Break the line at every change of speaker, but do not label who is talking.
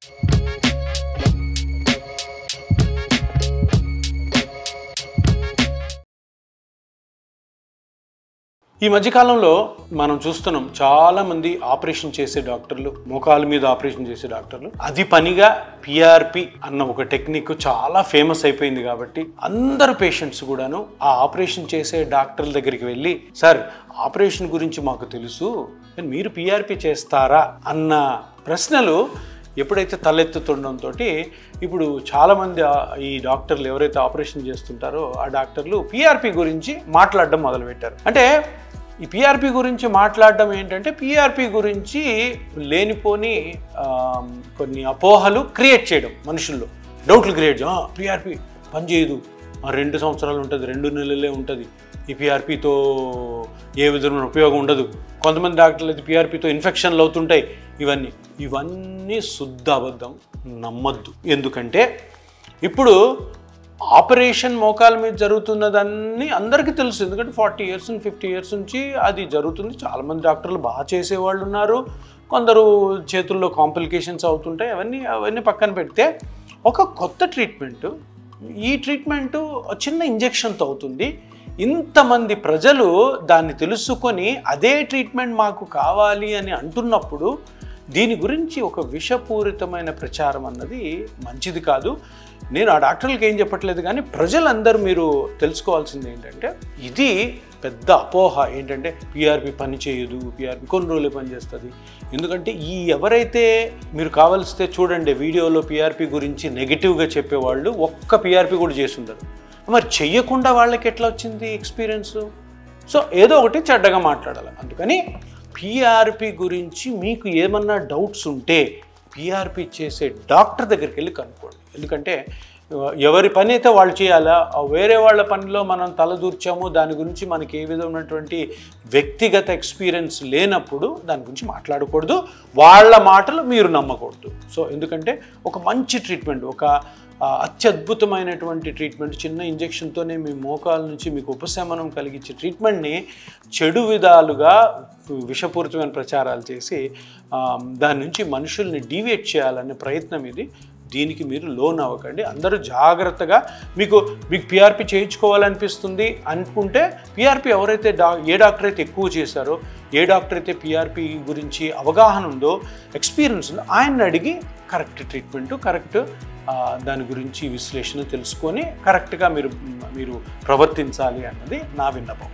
ఈ మధ్యకాలంలో మనం చూస్తున్నాం చాలామంది ఆపరేషన్ చేసే డాక్టర్లు, మోకాల మీద ఆపరేషన్ చేసే డాక్టర్లు అది పనిగా పిఆర్పి అన్న ఒక టెక్నిక్ చాలా ఫేమస్ అయిపోయింది. కాబట్టి అందరు పేషెంట్స్ కూడాను ఆ ఆపరేషన్ చేసే డాక్టర్ల దగ్గరికి వెళ్ళి, సార్ ఆపరేషన్ గురించి మాకు తెలుసు, మీరు పిఆర్పి చేస్తారా అన్న ప్రశ్నలు ఎప్పుడైతే తలెత్తుతుండడంతో ఇప్పుడు చాలామంది ఈ డాక్టర్లు ఎవరైతే ఆపరేషన్ చేస్తుంటారో ఆ డాక్టర్లు పిఆర్పి గురించి మాట్లాడడం మొదలుపెట్టారు. అంటే ఈ పిఆర్పి గురించి మాట్లాడడం ఏంటంటే, పిఆర్పి గురించి లేనిపోని కొన్ని అపోహలు క్రియేట్ చేయడం, మనుషుల్లో డౌట్లు క్రియేట్ చేయడం. పిఆర్పి పనిచేయదు, 2 సంవత్సరాలు ఉంటుంది, 2 నెలలే ఉంటుంది, ఈ పిఆర్పితో ఏ విధమైన ఉపయోగం ఉండదు, కొంతమంది డాక్టర్లు అయితే పిఆర్పితో ఇన్ఫెక్షన్లు అవుతుంటాయి. ఇవన్నీ శుద్ధ అబద్ధం, నమ్మద్దు. ఎందుకంటే ఇప్పుడు ఆపరేషన్ మోకాల మీద జరుగుతున్నదన్నీ అందరికీ తెలుసు. ఎందుకంటే 40 years 50 years నుంచి అది జరుగుతుంది. చాలామంది డాక్టర్లు బాగా చేసేవాళ్ళు ఉన్నారు, కొందరు చేతుల్లో కాంప్లికేషన్స్ అవుతుంటాయి. అవన్నీ పక్కన పెడితే ఒక కొత్త ట్రీట్మెంటు, ఈ ట్రీట్మెంటు చిన్న ఇంజెక్షన్తో అవుతుంది. ఇంతమంది ప్రజలు దాన్ని తెలుసుకొని అదే ట్రీట్మెంట్ మాకు కావాలి అని అంటున్నప్పుడు దీని గురించి ఒక విషపూరితమైన ప్రచారం అన్నది మంచిది కాదు. నేను ఆ డాక్టర్లకు ఏం చెప్పట్లేదు, కానీ ప్రజలందరూ మీరు తెలుసుకోవాల్సింది ఏంటంటే, ఇది పెద్ద అపోహ ఏంటంటే పిఆర్పి పని చేయదు, పిఆర్పి కొన్ని రోజులే పనిచేస్తుంది. ఎందుకంటే ఎవరైతే మీరు కావాల్సితే చూడండి వీడియోలో పిఆర్పి గురించి నెగిటివ్గా చెప్పేవాళ్ళు ఒక్క పిఆర్పి కూడా చేసి ఉండరు. మరి చెయ్యకుండా వాళ్ళకి ఎట్లా వచ్చింది ఎక్స్పీరియన్స్? సో ఏదో ఒకటి చెడ్డగా మాట్లాడాలి. అందుకని పిఆర్పి గురించి మీకు ఏమన్నా డౌట్స్ ఉంటే పిఆర్పి చేసే డాక్టర్ దగ్గరికి వెళ్ళి కనుక్కోండి. ఎందుకంటే ఎవరి పని అయితే వాళ్ళు చేయాలా, వేరే వాళ్ళ పనిలో మనం తలదూర్చాము, దాని గురించి మనకి ఏ విధమైనటువంటి వ్యక్తిగత ఎక్స్పీరియన్స్ లేనప్పుడు దాని గురించి మాట్లాడకూడదు, వాళ్ళ మాటలు మీరు నమ్మకూడదు. సో ఎందుకంటే ఒక మంచి ట్రీట్మెంట్, ఒక అత్యద్భుతమైనటువంటి ట్రీట్మెంట్, చిన్న ఇంజెక్షన్తోనే మీ మోకాల నుంచి మీకు ఉపశమనం కలిగించే ట్రీట్మెంట్ని చెడు విధాలుగా విషపూరితమైన ప్రచారాలు చేసి దాని నుంచి మనుషుల్ని డీవియేట్ చేయాలనే ప్రయత్నం ఇది. దీనికి మీరు లోన్ అవ్వకండి. అందరూ జాగ్రత్తగా మీకు పిఆర్పి చేయించుకోవాలనిపిస్తుంది అనుకుంటే పిఆర్పి ఎవరైతే ఏ డాక్టర్ అయితే ఎక్కువ చేశారో, ఏ డాక్టర్ అయితే పిఆర్పి గురించి అవగాహన ఉందో, ఎక్స్పీరియన్స్ ఉందో, ఆయన్ని అడిగి కరెక్ట్ ట్రీట్మెంటు, కరెక్ట్ దాని గురించి విశ్లేషణ తెలుసుకొని కరెక్ట్గా మీరు ప్రవర్తించాలి అన్నది నా విన్నపం.